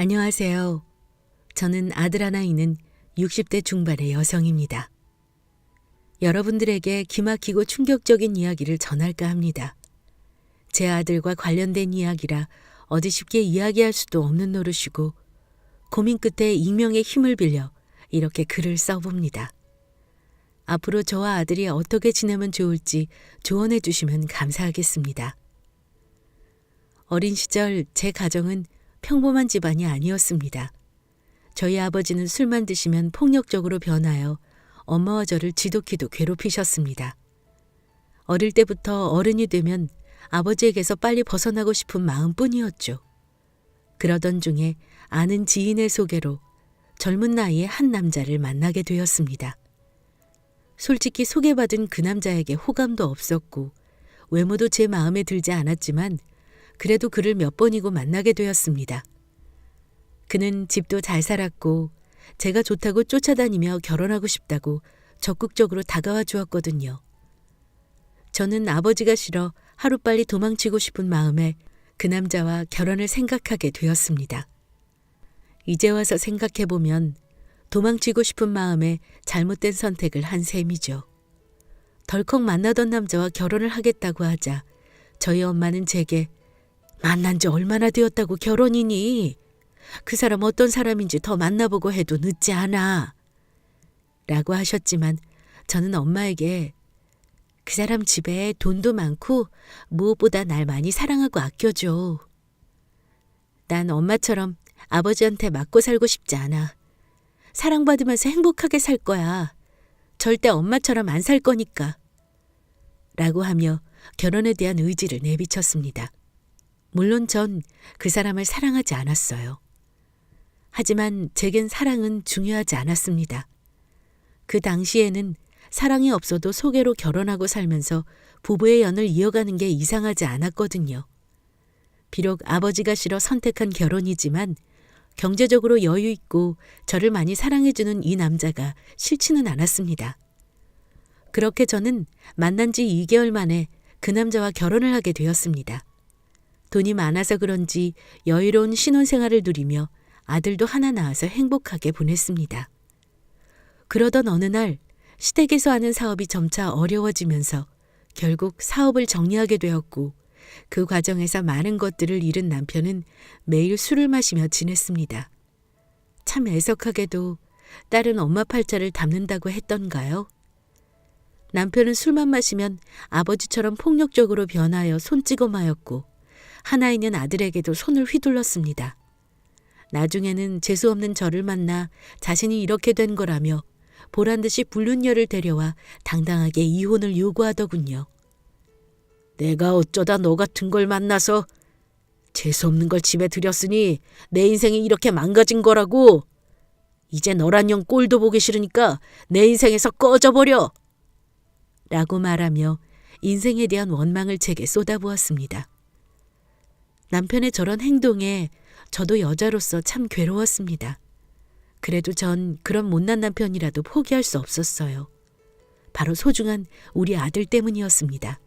안녕하세요. 저는 아들 하나 있는 60대 중반의 여성입니다. 여러분들에게 기막히고 충격적인 이야기를 전할까 합니다. 제 아들과 관련된 이야기라 어디 쉽게 이야기할 수도 없는 노릇이고 고민 끝에 익명의 힘을 빌려 이렇게 글을 써봅니다. 앞으로 저와 아들이 어떻게 지내면 좋을지 조언해 주시면 감사하겠습니다. 어린 시절 제 가정은 평범한 집안이 아니었습니다. 저희 아버지는 술만 드시면 폭력적으로 변하여 엄마와 저를 지독히도 괴롭히셨습니다. 어릴 때부터 어른이 되면 아버지에게서 빨리 벗어나고 싶은 마음뿐이었죠. 그러던 중에 아는 지인의 소개로 젊은 나이에 한 남자를 만나게 되었습니다. 솔직히 소개받은 그 남자에게 호감도 없었고 외모도 제 마음에 들지 않았지만 그래도 그를 몇 번이고 만나게 되었습니다. 그는 집도 잘 살았고 제가 좋다고 쫓아다니며 결혼하고 싶다고 적극적으로 다가와 주었거든요. 저는 아버지가 싫어 하루빨리 도망치고 싶은 마음에 그 남자와 결혼을 생각하게 되었습니다. 이제 와서 생각해보면 도망치고 싶은 마음에 잘못된 선택을 한 셈이죠. 덜컥 만나던 남자와 결혼을 하겠다고 하자 저희 엄마는 제게 만난 지 얼마나 되었다고 결혼이니? 그 사람 어떤 사람인지 더 만나보고 해도 늦지 않아. 라고 하셨지만 저는 엄마에게 그 사람 집에 돈도 많고 무엇보다 날 많이 사랑하고 아껴줘. 난 엄마처럼 아버지한테 맞고 살고 싶지 않아. 사랑받으면서 행복하게 살 거야. 절대 엄마처럼 안 살 거니까. 라고 하며 결혼에 대한 의지를 내비쳤습니다. 물론 전 그 사람을 사랑하지 않았어요. 하지만 제겐 사랑은 중요하지 않았습니다. 그 당시에는 사랑이 없어도 소개로 결혼하고 살면서 부부의 연을 이어가는 게 이상하지 않았거든요. 비록 아버지가 싫어 선택한 결혼이지만 경제적으로 여유 있고 저를 많이 사랑해주는 이 남자가 싫지는 않았습니다. 그렇게 저는 만난 지 2개월 만에 그 남자와 결혼을 하게 되었습니다. 돈이 많아서 그런지 여유로운 신혼생활을 누리며 아들도 하나 낳아서 행복하게 보냈습니다. 그러던 어느 날 시댁에서 하는 사업이 점차 어려워지면서 결국 사업을 정리하게 되었고 그 과정에서 많은 것들을 잃은 남편은 매일 술을 마시며 지냈습니다. 참 애석하게도 딸은 엄마 팔자를 담는다고 했던가요? 남편은 술만 마시면 아버지처럼 폭력적으로 변하여 손찌검하였고 하나 있는 아들에게도 손을 휘둘렀습니다. 나중에는 재수없는 저를 만나 자신이 이렇게 된 거라며 보란듯이 불륜녀를 데려와 당당하게 이혼을 요구하더군요. 내가 어쩌다 너 같은 걸 만나서 재수없는 걸 집에 들였으니 내 인생이 이렇게 망가진 거라고. 이제 너란 년 꼴도 보기 싫으니까 내 인생에서 꺼져버려. 라고 말하며 인생에 대한 원망을 제게 쏟아부었습니다. 남편의 저런 행동에 저도 여자로서 참 괴로웠습니다. 그래도 전 그런 못난 남편이라도 포기할 수 없었어요. 바로 소중한 우리 아들 때문이었습니다.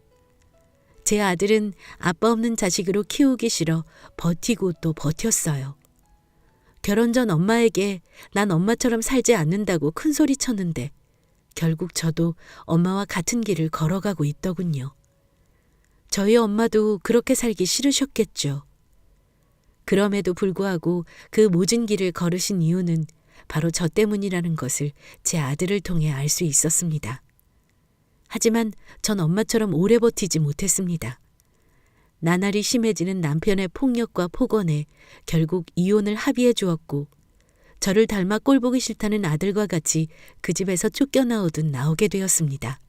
제 아들은 아빠 없는 자식으로 키우기 싫어 버티고 또 버텼어요. 결혼 전 엄마에게 난 엄마처럼 살지 않는다고 큰소리 쳤는데 결국 저도 엄마와 같은 길을 걸어가고 있더군요. 저희 엄마도 그렇게 살기 싫으셨겠죠. 그럼에도 불구하고 그 모진 길을 걸으신 이유는 바로 저 때문이라는 것을 제 아들을 통해 알 수 있었습니다. 하지만 전 엄마처럼 오래 버티지 못했습니다. 나날이 심해지는 남편의 폭력과 폭언에 결국 이혼을 합의해 주었고 저를 닮아 꼴보기 싫다는 아들과 같이 그 집에서 쫓겨나오듯 나오게 되었습니다.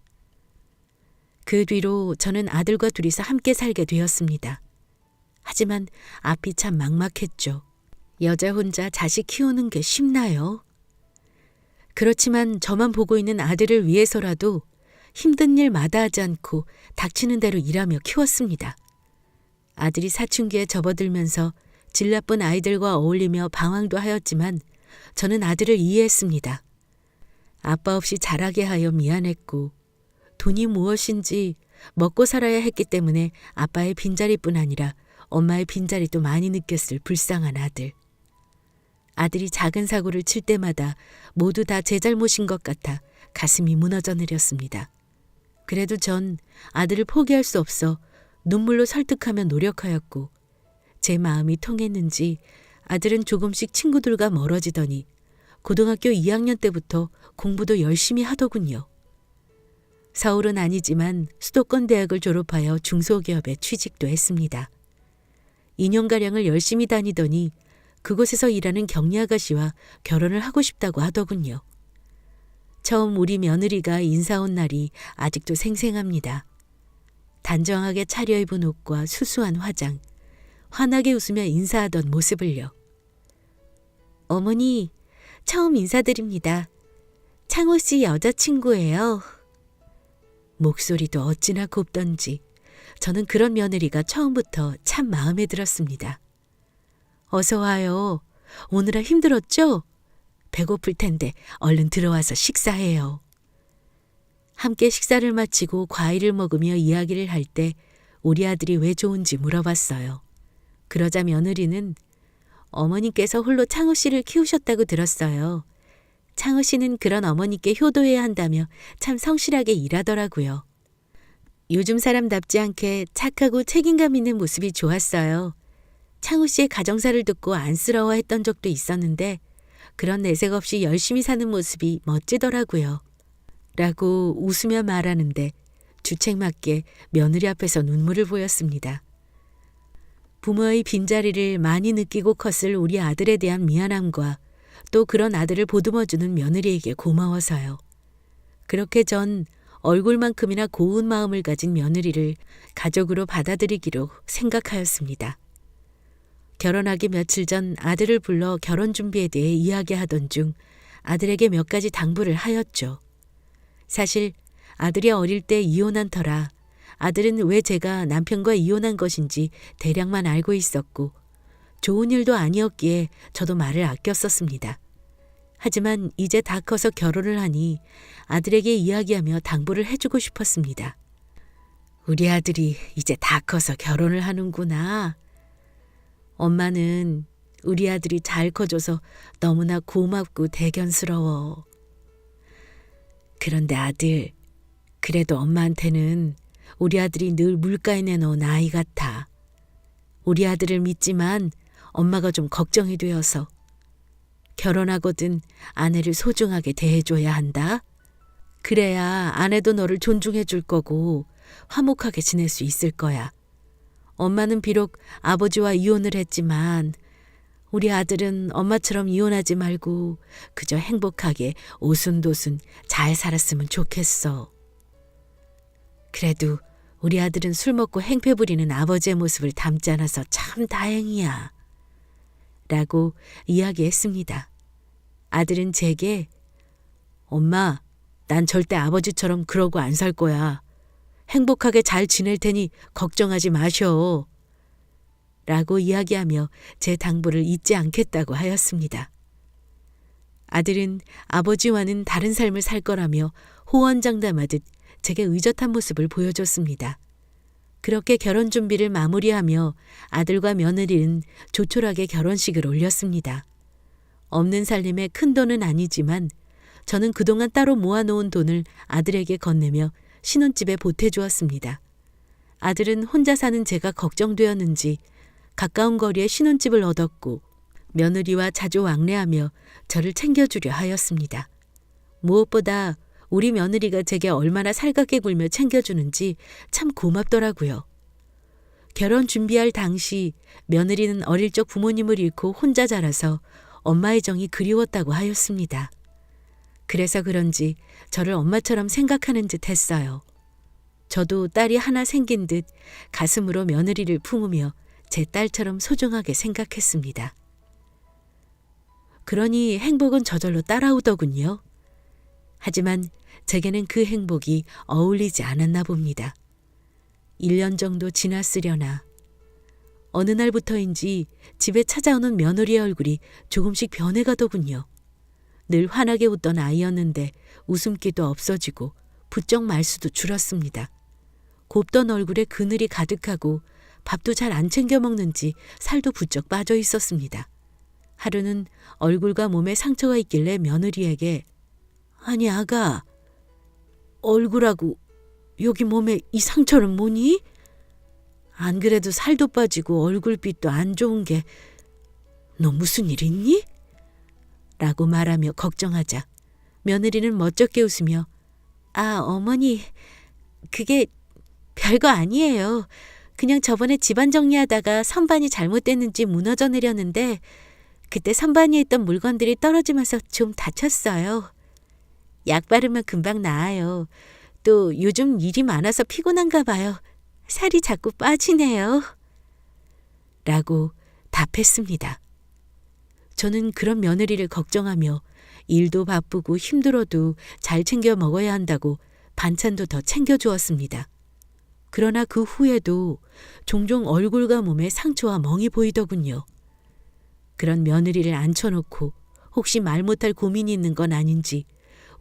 그 뒤로 저는 아들과 둘이서 함께 살게 되었습니다. 하지만 앞이 참 막막했죠. 여자 혼자 자식 키우는 게 쉽나요? 그렇지만 저만 보고 있는 아들을 위해서라도 힘든 일 마다하지 않고 닥치는 대로 일하며 키웠습니다. 아들이 사춘기에 접어들면서 질 나쁜 아이들과 어울리며 방황도 하였지만 저는 아들을 이해했습니다. 아빠 없이 자라게 하여 미안했고 돈이 무엇인지 먹고 살아야 했기 때문에 아빠의 빈자리뿐 아니라 엄마의 빈자리도 많이 느꼈을 불쌍한 아들. 아들이 작은 사고를 칠 때마다 모두 다 제 잘못인 것 같아 가슴이 무너져 내렸습니다. 그래도 전 아들을 포기할 수 없어 눈물로 설득하며 노력하였고 제 마음이 통했는지 아들은 조금씩 친구들과 멀어지더니 고등학교 2학년 때부터 공부도 열심히 하더군요. 서울은 아니지만 수도권 대학을 졸업하여 중소기업에 취직도 했습니다. 2년가량을 열심히 다니더니 그곳에서 일하는 격리 아가씨와 결혼을 하고 싶다고 하더군요. 처음 우리 며느리가 인사 온 날이 아직도 생생합니다. 단정하게 차려입은 옷과 수수한 화장, 환하게 웃으며 인사하던 모습을요. 어머니, 처음 인사드립니다. 창호 씨 여자친구예요. 목소리도 어찌나 곱던지 저는 그런 며느리가 처음부터 참 마음에 들었습니다. 어서 와요. 오느라 힘들었죠? 배고플 텐데 얼른 들어와서 식사해요. 함께 식사를 마치고 과일을 먹으며 이야기를 할 때 우리 아들이 왜 좋은지 물어봤어요. 그러자 며느리는 어머니께서 홀로 창호 씨를 키우셨다고 들었어요. 창호 씨는 그런 어머니께 효도해야 한다며 참 성실하게 일하더라고요. 요즘 사람답지 않게 착하고 책임감 있는 모습이 좋았어요. 창호 씨의 가정사를 듣고 안쓰러워했던 적도 있었는데 그런 내색 없이 열심히 사는 모습이 멋지더라고요. 라고 웃으며 말하는데 주책맞게 며느리 앞에서 눈물을 보였습니다. 부모의 빈자리를 많이 느끼고 컸을 우리 아들에 대한 미안함과 또 그런 아들을 보듬어주는 며느리에게 고마워서요. 그렇게 전 얼굴만큼이나 고운 마음을 가진 며느리를 가족으로 받아들이기로 생각하였습니다. 결혼하기 며칠 전 아들을 불러 결혼 준비에 대해 이야기하던 중 아들에게 몇 가지 당부를 하였죠. 사실 아들이 어릴 때 이혼한 터라 아들은 왜 제가 남편과 이혼한 것인지 대략만 알고 있었고 좋은 일도 아니었기에 저도 말을 아꼈었습니다. 하지만 이제 다 커서 결혼을 하니 아들에게 이야기하며 당부를 해주고 싶었습니다. 우리 아들이 이제 다 커서 결혼을 하는구나. 엄마는 우리 아들이 잘 커줘서 너무나 고맙고 대견스러워. 그런데 아들, 그래도 엄마한테는 우리 아들이 늘 물가에 내놓은 아이 같아. 우리 아들을 믿지만 엄마가 좀 걱정이 되어서. 결혼하거든 아내를 소중하게 대해줘야 한다. 그래야 아내도 너를 존중해 줄 거고 화목하게 지낼 수 있을 거야. 엄마는 비록 아버지와 이혼을 했지만 우리 아들은 엄마처럼 이혼하지 말고 그저 행복하게 오순도순 잘 살았으면 좋겠어. 그래도 우리 아들은 술 먹고 행패 부리는 아버지의 모습을 닮지 않아서 참 다행이야. 라고 이야기했습니다. 아들은 제게 엄마, 난 절대 아버지처럼 그러고 안 살 거야. 행복하게 잘 지낼 테니 걱정하지 마셔. 라고 이야기하며 제 당부를 잊지 않겠다고 하였습니다. 아들은 아버지와는 다른 삶을 살 거라며 호언장담하듯 제게 의젓한 모습을 보여줬습니다. 그렇게 결혼 준비를 마무리하며 아들과 며느리는 조촐하게 결혼식을 올렸습니다. 없는 살림에 큰 돈은 아니지만 저는 그동안 따로 모아놓은 돈을 아들에게 건네며 신혼집에 보태주었습니다. 아들은 혼자 사는 제가 걱정되었는지 가까운 거리에 신혼집을 얻었고 며느리와 자주 왕래하며 저를 챙겨주려 하였습니다. 무엇보다 우리 며느리가 제게 얼마나 살갑게 굴며 챙겨주는지 참 고맙더라고요. 결혼 준비할 당시 며느리는 어릴 적 부모님을 잃고 혼자 자라서 엄마의 정이 그리웠다고 하였습니다. 그래서 그런지 저를 엄마처럼 생각하는 듯 했어요. 저도 딸이 하나 생긴 듯 가슴으로 며느리를 품으며 제 딸처럼 소중하게 생각했습니다. 그러니 행복은 저절로 따라오더군요. 하지만 제게는 그 행복이 어울리지 않았나 봅니다. 1년 정도 지났으려나. 어느 날부터인지 집에 찾아오는 며느리의 얼굴이 조금씩 변해가더군요. 늘 환하게 웃던 아이였는데 웃음기도 없어지고 부쩍 말수도 줄었습니다. 곱던 얼굴에 그늘이 가득하고 밥도 잘 안 챙겨 먹는지 살도 부쩍 빠져 있었습니다. 하루는 얼굴과 몸에 상처가 있길래 며느리에게 아니 아가, 얼굴하고 여기 몸에 이 상처는 뭐니? 안 그래도 살도 빠지고 얼굴빛도 안 좋은 게 너 무슨 일 있니? 라고 말하며 걱정하자 며느리는 멋쩍게 웃으며 아 어머니 그게 별거 아니에요. 그냥 저번에 집안 정리하다가 선반이 잘못됐는지 무너져 내렸는데 그때 선반 위에 있던 물건들이 떨어지면서 좀 다쳤어요. 약 바르면 금방 나아요. 또 요즘 일이 많아서 피곤한가 봐요. 살이 자꾸 빠지네요. 라고 답했습니다. 저는 그런 며느리를 걱정하며 일도 바쁘고 힘들어도 잘 챙겨 먹어야 한다고 반찬도 더 챙겨주었습니다. 그러나 그 후에도 종종 얼굴과 몸에 상처와 멍이 보이더군요. 그런 며느리를 앉혀놓고 혹시 말 못할 고민이 있는 건 아닌지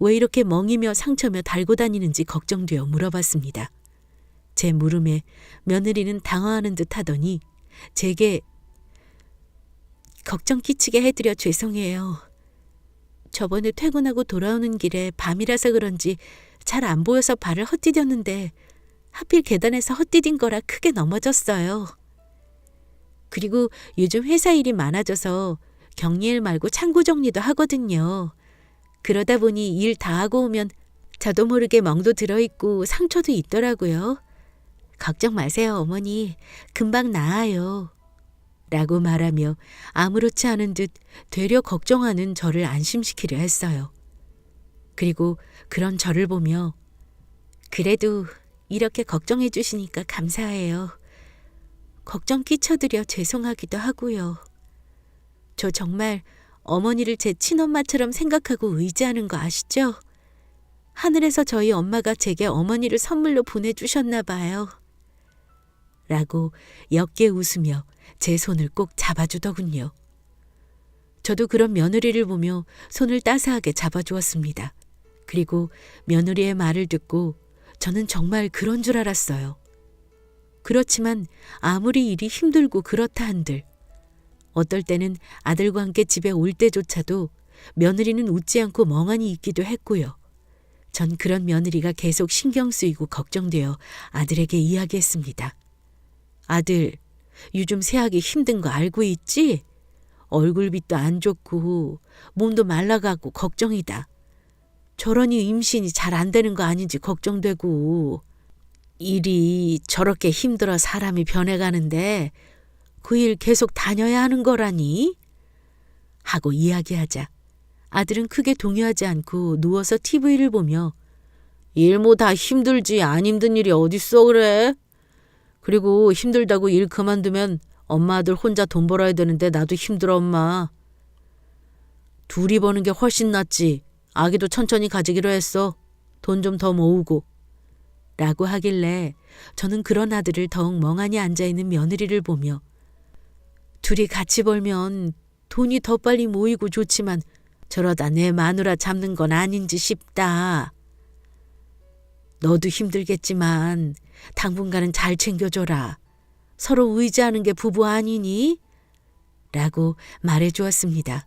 왜 이렇게 멍이며 상처며 달고 다니는지 걱정되어 물어봤습니다. 제 물음에 며느리는 당황하는 듯 하더니 제게 걱정 끼치게 해드려 죄송해요. 저번에 퇴근하고 돌아오는 길에 밤이라서 그런지 잘 안 보여서 발을 헛디뎠는데 하필 계단에서 헛디딘 거라 크게 넘어졌어요. 그리고 요즘 회사 일이 많아져서 격리일 말고 창고 정리도 하거든요. 그러다 보니 일 다 하고 오면 저도 모르게 멍도 들어있고 상처도 있더라고요. 걱정 마세요 어머니. 금방 나아요. 라고 말하며 아무렇지 않은 듯 되려 걱정하는 저를 안심시키려 했어요. 그리고 그런 저를 보며 그래도 이렇게 걱정해 주시니까 감사해요. 걱정 끼쳐드려 죄송하기도 하고요. 저 정말 어머니를 제 친엄마처럼 생각하고 의지하는 거 아시죠? 하늘에서 저희 엄마가 제게 어머니를 선물로 보내주셨나 봐요. 라고 옅게 웃으며 제 손을 꼭 잡아주더군요. 저도 그런 며느리를 보며 손을 따스하게 잡아주었습니다. 그리고 며느리의 말을 듣고 저는 정말 그런 줄 알았어요. 그렇지만 아무리 일이 힘들고 그렇다 한들 어떨 때는 아들과 함께 집에 올 때조차도 며느리는 웃지 않고 멍하니 있기도 했고요. 전 그런 며느리가 계속 신경 쓰이고 걱정되어 아들에게 이야기했습니다. 아들, 요즘 새하기 힘든 거 알고 있지? 얼굴빛도 안 좋고 몸도 말라가고 걱정이다. 저러니 임신이 잘 안 되는 거 아닌지 걱정되고 일이 저렇게 힘들어 사람이 변해가는데 그 일 계속 다녀야 하는 거라니? 하고 이야기하자 아들은 크게 동요하지 않고 누워서 TV를 보며 일 뭐 다 힘들지 안 힘든 일이 어딨어 그래? 그리고 힘들다고 일 그만두면 엄마 아들 혼자 돈 벌어야 되는데 나도 힘들어 엄마. 둘이 버는 게 훨씬 낫지. 아기도 천천히 가지기로 했어. 돈 좀 더 모으고. 라고 하길래 저는 그런 아들을 더욱 멍하니 앉아있는 며느리를 보며 둘이 같이 벌면 돈이 더 빨리 모이고 좋지만 저러다 내 마누라 잡는 건 아닌지 싶다. 너도 힘들겠지만 당분간은 잘 챙겨줘라. 서로 의지하는 게 부부 아니니? 라고 말해주었습니다.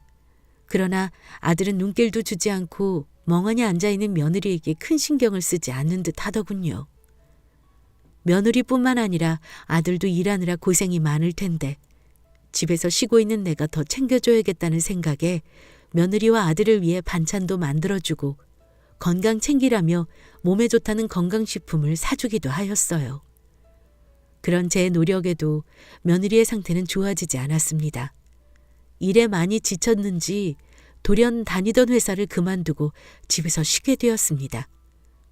그러나 아들은 눈길도 주지 않고 멍하니 앉아있는 며느리에게 큰 신경을 쓰지 않는 듯 하더군요. 며느리뿐만 아니라 아들도 일하느라 고생이 많을 텐데 집에서 쉬고 있는 내가 더 챙겨줘야겠다는 생각에 며느리와 아들을 위해 반찬도 만들어주고 건강 챙기라며 몸에 좋다는 건강식품을 사주기도 하였어요. 그런 제 노력에도 며느리의 상태는 좋아지지 않았습니다. 일에 많이 지쳤는지 돌연 다니던 회사를 그만두고 집에서 쉬게 되었습니다.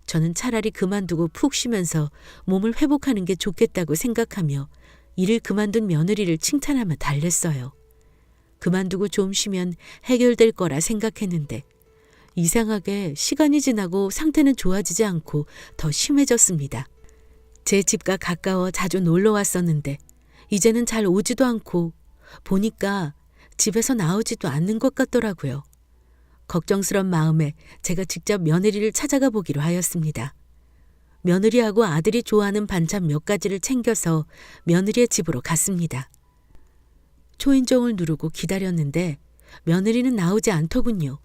저는 차라리 그만두고 푹 쉬면서 몸을 회복하는 게 좋겠다고 생각하며 일을 그만둔 며느리를 칭찬하며 달랬어요. 그만두고 좀 쉬면 해결될 거라 생각했는데 이상하게 시간이 지나고 상태는 좋아지지 않고 더 심해졌습니다. 제 집과 가까워 자주 놀러 왔었는데 이제는 잘 오지도 않고 보니까 집에서 나오지도 않는 것 같더라고요. 걱정스런 마음에 제가 직접 며느리를 찾아가 보기로 하였습니다. 며느리하고 아들이 좋아하는 반찬 몇 가지를 챙겨서 며느리의 집으로 갔습니다. 초인종을 누르고 기다렸는데 며느리는 나오지 않더군요.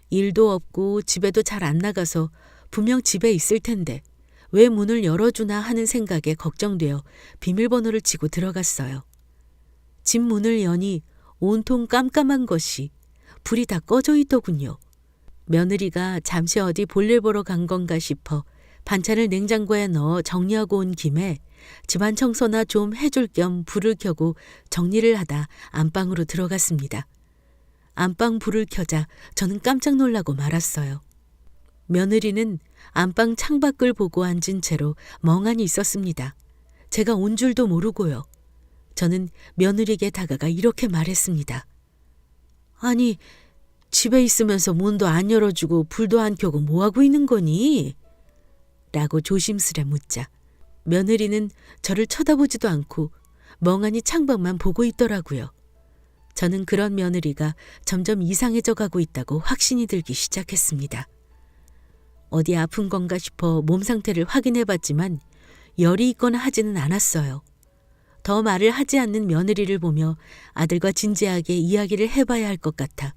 일도 없고 집에도 잘 안 나가서 분명 집에 있을 텐데 왜 문을 열어주나 하는 생각에 걱정되어 비밀번호를 치고 들어갔어요. 집 문을 여니 온통 깜깜한 것이 불이 다 꺼져 있더군요. 며느리가 잠시 어디 볼일 보러 간 건가 싶어 반찬을 냉장고에 넣어 정리하고 온 김에 집안 청소나 좀 해줄 겸 불을 켜고 정리를 하다 안방으로 들어갔습니다. 안방 불을 켜자 저는 깜짝 놀라고 말았어요. 며느리는 안방 창밖을 보고 앉은 채로 멍하니 있었습니다. 제가 온 줄도 모르고요. 저는 며느리에게 다가가 이렇게 말했습니다. 아니, 집에 있으면서 문도 안 열어주고 불도 안 켜고 뭐하고 있는 거니? 라고 조심스레 묻자 며느리는 저를 쳐다보지도 않고 멍하니 창밖만 보고 있더라고요. 저는 그런 며느리가 점점 이상해져 가고 있다고 확신이 들기 시작했습니다. 어디 아픈 건가 싶어 몸 상태를 확인해 봤지만 열이 있거나 하지는 않았어요. 더 말을 하지 않는 며느리를 보며 아들과 진지하게 이야기를 해봐야 할 것 같아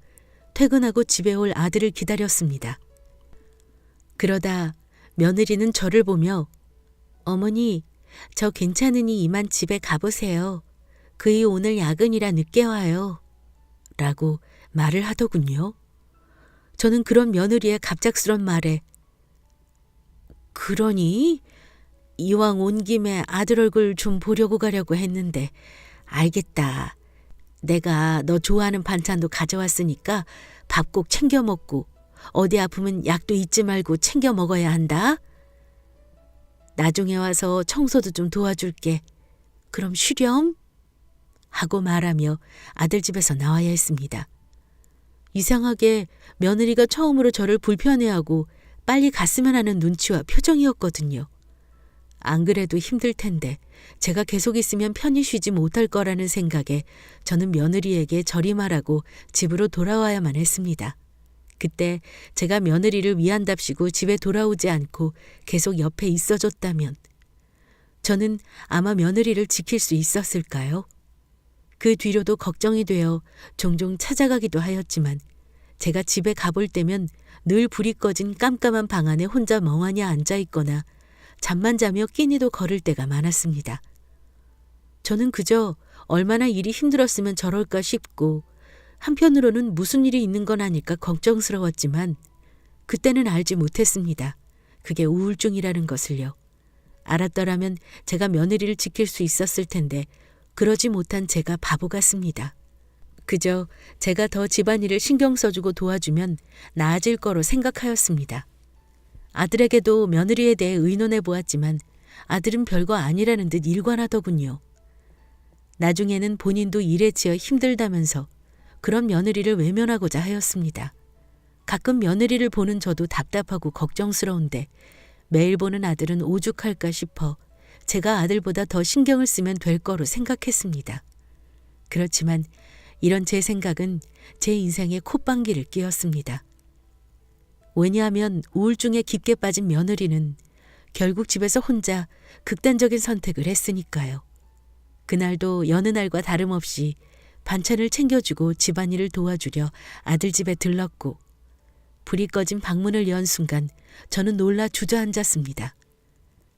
퇴근하고 집에 올 아들을 기다렸습니다. 그러다 며느리는 저를 보며 어머니, 저 괜찮으니 이만 집에 가보세요. 그이 오늘 야근이라 늦게 와요. 라고 말을 하더군요. 저는 그런 며느리의 갑작스런 말에 그러니? 이왕 온 김에 아들 얼굴 좀 보려고 가려고 했는데 알겠다. 내가 너 좋아하는 반찬도 가져왔으니까 밥 꼭 챙겨 먹고 어디 아프면 약도 잊지 말고 챙겨 먹어야 한다. 나중에 와서 청소도 좀 도와줄게. 그럼 쉬렴? 하고 말하며 아들 집에서 나와야 했습니다. 이상하게 며느리가 처음으로 저를 불편해하고 빨리 갔으면 하는 눈치와 표정이었거든요. 안 그래도 힘들 텐데 제가 계속 있으면 편히 쉬지 못할 거라는 생각에 저는 며느리에게 저리 말하고 집으로 돌아와야만 했습니다. 그때 제가 며느리를 위한답시고 집에 돌아오지 않고 계속 옆에 있어줬다면 저는 아마 며느리를 지킬 수 있었을까요? 그 뒤로도 걱정이 되어 종종 찾아가기도 하였지만 제가 집에 가볼 때면 늘 불이 꺼진 깜깜한 방 안에 혼자 멍하니 앉아 있거나 잠만 자며 끼니도 거를 때가 많았습니다. 저는 그저 얼마나 일이 힘들었으면 저럴까 싶고 한편으로는 무슨 일이 있는 건 아닐까 걱정스러웠지만 그때는 알지 못했습니다. 그게 우울증이라는 것을요. 알았더라면 제가 며느리를 지킬 수 있었을 텐데 그러지 못한 제가 바보 같습니다. 그저 제가 더 집안일을 신경 써주고 도와주면 나아질 거로 생각하였습니다. 아들에게도 며느리에 대해 의논해 보았지만 아들은 별거 아니라는 듯 일관하더군요. 나중에는 본인도 일에 지어 힘들다면서 그런 며느리를 외면하고자 하였습니다. 가끔 며느리를 보는 저도 답답하고 걱정스러운데 매일 보는 아들은 오죽할까 싶어 제가 아들보다 더 신경을 쓰면 될 거로 생각했습니다. 그렇지만 이런 제 생각은 제 인생에 콧방귀를 뀌었습니다. 왜냐하면 우울증에 깊게 빠진 며느리는 결국 집에서 혼자 극단적인 선택을 했으니까요. 그날도 여느 날과 다름없이 반찬을 챙겨주고 집안일을 도와주려 아들 집에 들렀고 불이 꺼진 방문을 연 순간 저는 놀라 주저앉았습니다.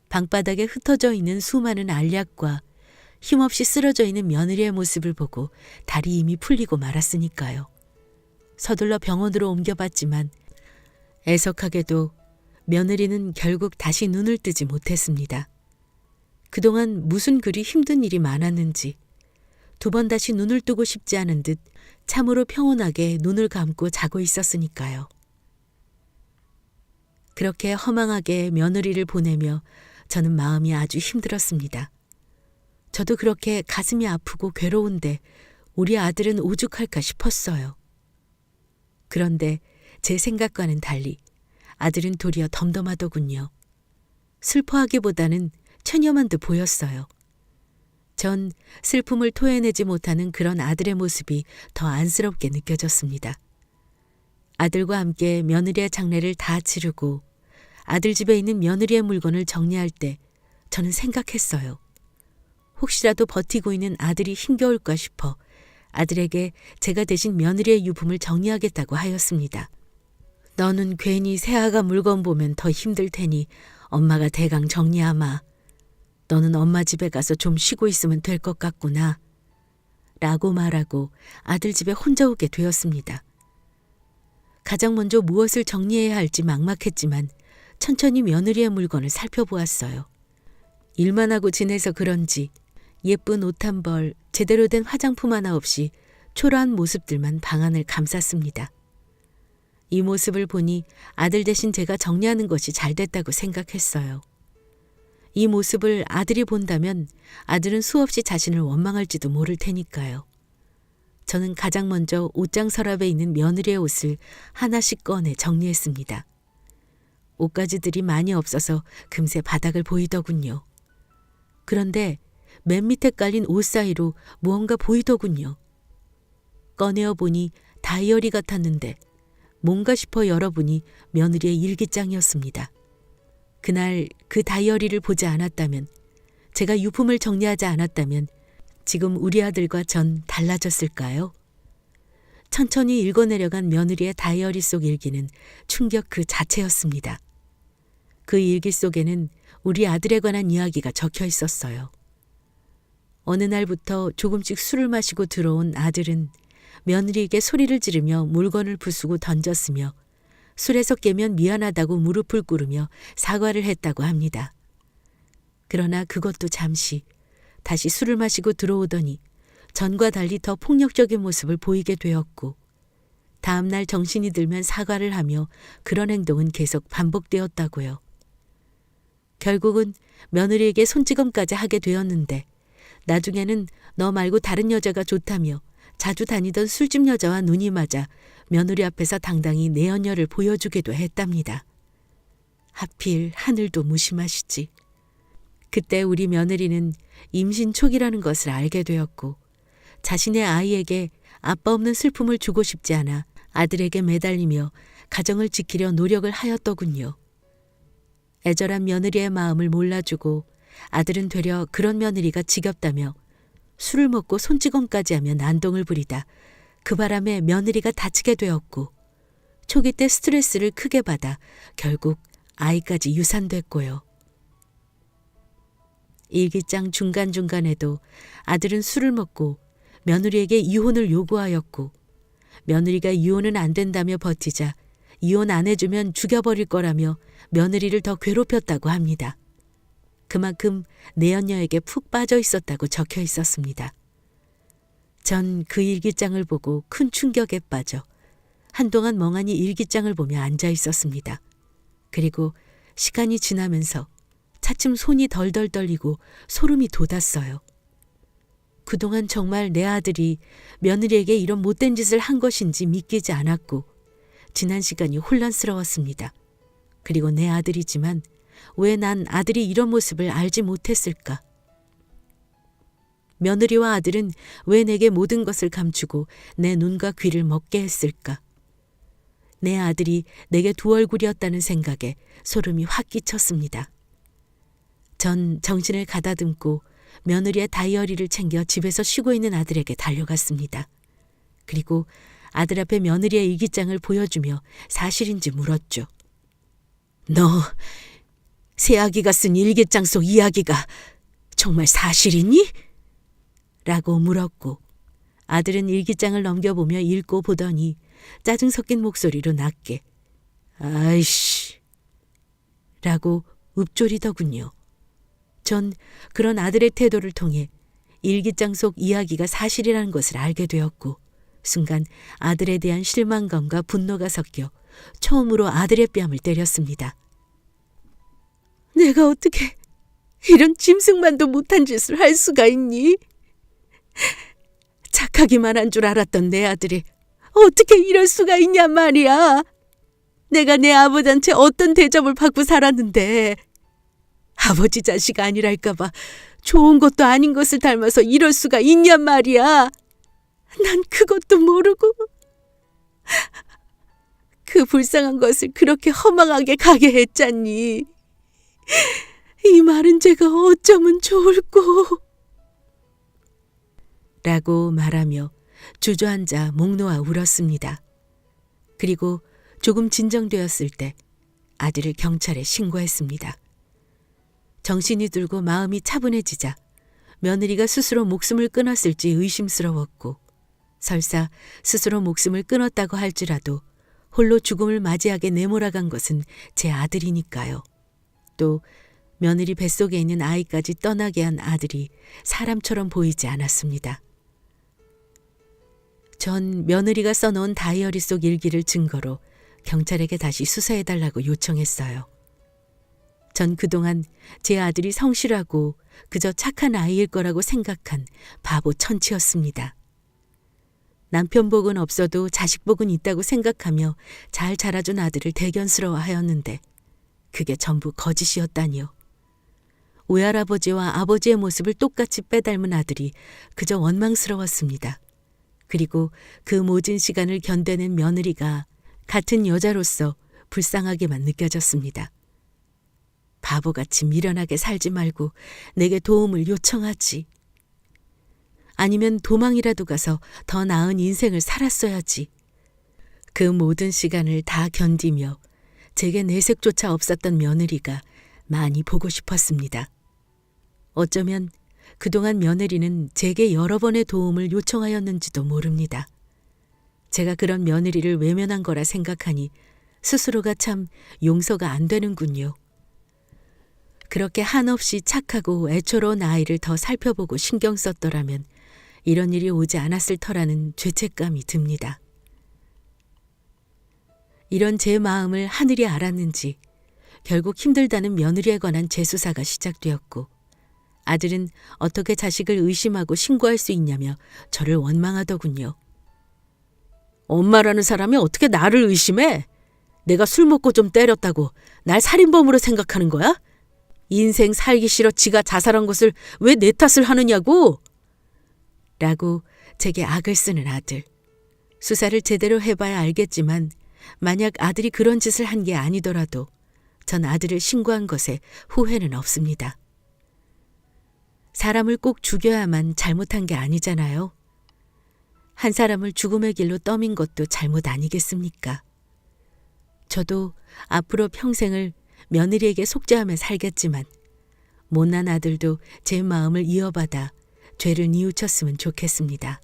방바닥에 흩어져 있는 수많은 알약과 힘없이 쓰러져 있는 며느리의 모습을 보고 달이 이미 풀리고 말았으니까요. 서둘러 병원으로 옮겨봤지만 애석하게도 며느리는 결국 다시 눈을 뜨지 못했습니다. 그동안 무슨 그리 힘든 일이 많았는지 두 번 다시 눈을 뜨고 싶지 않은 듯 참으로 평온하게 눈을 감고 자고 있었으니까요. 그렇게 허망하게 며느리를 보내며 저는 마음이 아주 힘들었습니다. 저도 그렇게 가슴이 아프고 괴로운데 우리 아들은 오죽할까 싶었어요. 그런데 제 생각과는 달리 아들은 도리어 덤덤하더군요. 슬퍼하기보다는 체념한 듯 보였어요. 전 슬픔을 토해내지 못하는 그런 아들의 모습이 더 안쓰럽게 느껴졌습니다. 아들과 함께 며느리의 장례를 다 치르고 아들 집에 있는 며느리의 물건을 정리할 때 저는 생각했어요. 혹시라도 버티고 있는 아들이 힘겨울까 싶어 아들에게 제가 대신 며느리의 유품을 정리하겠다고 하였습니다. 너는 괜히 새아가 물건 보면 더 힘들 테니 엄마가 대강 정리하마. 너는 엄마 집에 가서 좀 쉬고 있으면 될 것 같구나. 라고 말하고 아들 집에 혼자 오게 되었습니다. 가장 먼저 무엇을 정리해야 할지 막막했지만 천천히 며느리의 물건을 살펴보았어요. 일만 하고 지내서 그런지 예쁜 옷 한 벌, 제대로 된 화장품 하나 없이 초라한 모습들만 방안을 감쌌습니다. 이 모습을 보니 아들 대신 제가 정리하는 것이 잘 됐다고 생각했어요. 이 모습을 아들이 본다면 아들은 수없이 자신을 원망할지도 모를 테니까요. 저는 가장 먼저 옷장 서랍에 있는 며느리의 옷을 하나씩 꺼내 정리했습니다. 옷가지들이 많이 없어서 금세 바닥을 보이더군요. 그런데 맨 밑에 깔린 옷 사이로 무언가 보이더군요. 꺼내어 보니 다이어리 같았는데 뭔가 싶어 열어보니 며느리의 일기장이었습니다. 그날 그 다이어리를 보지 않았다면, 제가 유품을 정리하지 않았다면 지금 우리 아들과 전 달라졌을까요? 천천히 읽어내려간 며느리의 다이어리 속 일기는 충격 그 자체였습니다. 그 일기 속에는 우리 아들에 관한 이야기가 적혀 있었어요. 어느 날부터 조금씩 술을 마시고 들어온 아들은 며느리에게 소리를 지르며 물건을 부수고 던졌으며 술에서 깨면 미안하다고 무릎을 꿇으며 사과를 했다고 합니다. 그러나 그것도 잠시, 다시 술을 마시고 들어오더니 전과 달리 더 폭력적인 모습을 보이게 되었고, 다음 날 정신이 들면 사과를 하며 그런 행동은 계속 반복되었다고요. 결국은 며느리에게 손찌검까지 하게 되었는데 나중에는 너 말고 다른 여자가 좋다며 자주 다니던 술집 여자와 눈이 맞아 며느리 앞에서 당당히 내연녀를 보여주기도 했답니다. 하필 하늘도 무심하시지. 그때 우리 며느리는 임신 초기라는 것을 알게 되었고 자신의 아이에게 아빠 없는 슬픔을 주고 싶지 않아 아들에게 매달리며 가정을 지키려 노력을 하였더군요. 애절한 며느리의 마음을 몰라주고 아들은 되려 그런 며느리가 지겹다며 술을 먹고 손찌검까지 하며 난동을 부리다 그 바람에 며느리가 다치게 되었고, 초기 때 스트레스를 크게 받아 결국 아이까지 유산됐고요. 일기장 중간중간에도 아들은 술을 먹고 며느리에게 이혼을 요구하였고, 며느리가 이혼은 안 된다며 버티자 이혼 안 해주면 죽여버릴 거라며 며느리를 더 괴롭혔다고 합니다. 그만큼 내연녀에게 푹 빠져 있었다고 적혀 있었습니다. 전 그 일기장을 보고 큰 충격에 빠져 한동안 멍하니 일기장을 보며 앉아 있었습니다. 그리고 시간이 지나면서 차츰 손이 덜덜 떨리고 소름이 돋았어요. 그동안 정말 내 아들이 며느리에게 이런 못된 짓을 한 것인지 믿기지 않았고 지난 시간이 혼란스러웠습니다. 그리고 내 아들이지만 왜 난 아들이 이런 모습을 알지 못했을까? 며느리와 아들은 왜 내게 모든 것을 감추고 내 눈과 귀를 먹게 했을까? 내 아들이 내게 두 얼굴이었다는 생각에 소름이 확 끼쳤습니다. 전 정신을 가다듬고 며느리의 다이어리를 챙겨 집에서 쉬고 있는 아들에게 달려갔습니다. 그리고 아들 앞에 며느리의 일기장을 보여주며 사실인지 물었죠. 너 새아기가 쓴 일기장 속 이야기가 정말 사실이니? 라고 물었고, 아들은 일기장을 넘겨보며 읽고 보더니 짜증 섞인 목소리로 낮게 아이씨 라고 읊조리더군요. 전 그런 아들의 태도를 통해 일기장 속 이야기가 사실이라는 것을 알게 되었고, 순간 아들에 대한 실망감과 분노가 섞여 처음으로 아들의 뺨을 때렸습니다. 내가 어떻게 이런 짐승만도 못한 짓을 할 수가 있니? 착하기만 한 줄 알았던 내 아들이 어떻게 이럴 수가 있냐 말이야. 내가 내 아버지한테 어떤 대접을 받고 살았는데 아버지 자식 아니랄까 봐 좋은 것도 아닌 것을 닮아서 이럴 수가 있냐 말이야. 난 그것도 모르고 그 불쌍한 것을 그렇게 허망하게 가게 했잖니. 이 말은 제가 어쩌면 좋을꼬. 라고 말하며 주저앉아 목 놓아 울었습니다. 그리고 조금 진정되었을 때 아들을 경찰에 신고했습니다. 정신이 들고 마음이 차분해지자 며느리가 스스로 목숨을 끊었을지 의심스러웠고, 설사 스스로 목숨을 끊었다고 할지라도 홀로 죽음을 맞이하게 내몰아간 것은 제 아들이니까요. 또 며느리 뱃속에 있는 아이까지 떠나게 한 아들이 사람처럼 보이지 않았습니다. 전 며느리가 써놓은 다이어리 속 일기를 증거로 경찰에게 다시 수사해달라고 요청했어요. 전 그동안 제 아들이 성실하고 그저 착한 아이일 거라고 생각한 바보 천치였습니다. 남편 복은 없어도 자식 복은 있다고 생각하며 잘 자라준 아들을 대견스러워하였는데 그게 전부 거짓이었다니요. 외할아버지와 아버지의 모습을 똑같이 빼닮은 아들이 그저 원망스러웠습니다. 그리고 그 모진 시간을 견뎌낸 며느리가 같은 여자로서 불쌍하게만 느껴졌습니다. 바보같이 미련하게 살지 말고 내게 도움을 요청하지. 아니면 도망이라도 가서 더 나은 인생을 살았어야지. 그 모든 시간을 다 견디며 제게 내색조차 없었던 며느리가 많이 보고 싶었습니다. 어쩌면 그동안 며느리는 제게 여러 번의 도움을 요청하였는지도 모릅니다. 제가 그런 며느리를 외면한 거라 생각하니 스스로가 참 용서가 안 되는군요. 그렇게 한없이 착하고 애처로운 아이를 더 살펴보고 신경 썼더라면 이런 일이 오지 않았을 터라는 죄책감이 듭니다. 이런 제 마음을 하늘이 알았는지 결국 힘들다는 며느리에 관한 재수사가 시작되었고, 아들은 어떻게 자식을 의심하고 신고할 수 있냐며 저를 원망하더군요. 엄마라는 사람이 어떻게 나를 의심해? 내가 술 먹고 좀 때렸다고 날 살인범으로 생각하는 거야? 인생 살기 싫어 지가 자살한 것을 왜 내 탓을 하느냐고? 라고 제게 악을 쓰는 아들. 수사를 제대로 해봐야 알겠지만 만약 아들이 그런 짓을 한 게 아니더라도 전 아들을 신고한 것에 후회는 없습니다. 사람을 꼭 죽여야만 잘못한 게 아니잖아요. 한 사람을 죽음의 길로 떠민 것도 잘못 아니겠습니까? 저도 앞으로 평생을 며느리에게 속죄하며 살겠지만 못난 아들도 제 마음을 이어받아 죄를 뉘우쳤으면 좋겠습니다.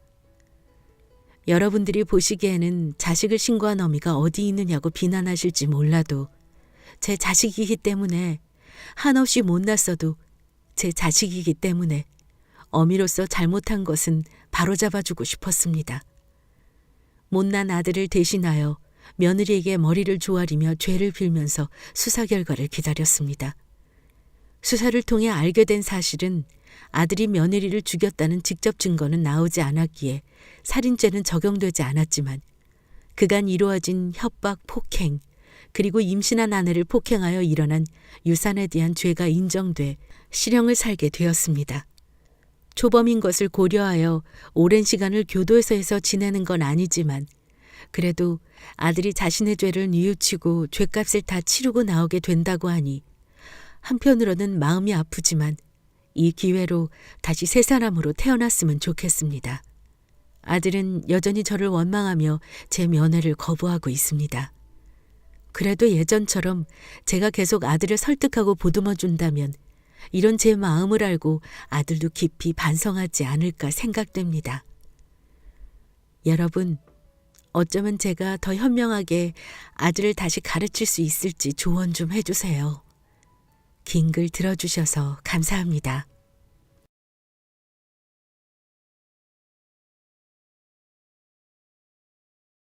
여러분들이 보시기에는 자식을 신고한 어미가 어디 있느냐고 비난하실지 몰라도 제 자식이기 때문에, 한없이 못났어도 제 자식이기 때문에 어미로서 잘못한 것은 바로잡아주고 싶었습니다. 못난 아들을 대신하여 며느리에게 머리를 조아리며 죄를 빌면서 수사 결과를 기다렸습니다. 수사를 통해 알게 된 사실은 아들이 며느리를 죽였다는 직접 증거는 나오지 않았기에 살인죄는 적용되지 않았지만, 그간 이루어진 협박, 폭행, 그리고 임신한 아내를 폭행하여 일어난 유산에 대한 죄가 인정돼 실형을 살게 되었습니다. 초범인 것을 고려하여 오랜 시간을 교도소에서 지내는 건 아니지만 그래도 아들이 자신의 죄를 뉘우치고 죄값을 다 치르고 나오게 된다고 하니 한편으로는 마음이 아프지만 이 기회로 다시 새 사람으로 태어났으면 좋겠습니다. 아들은 여전히 저를 원망하며 제 면회를 거부하고 있습니다. 그래도 예전처럼 제가 계속 아들을 설득하고 보듬어 준다면 이런 제 마음을 알고 아들도 깊이 반성하지 않을까 생각됩니다. 여러분, 어쩌면 제가 더 현명하게 아들을 다시 가르칠 수 있을지 조언 좀 해주세요. 긴 글 들어주셔서 감사합니다.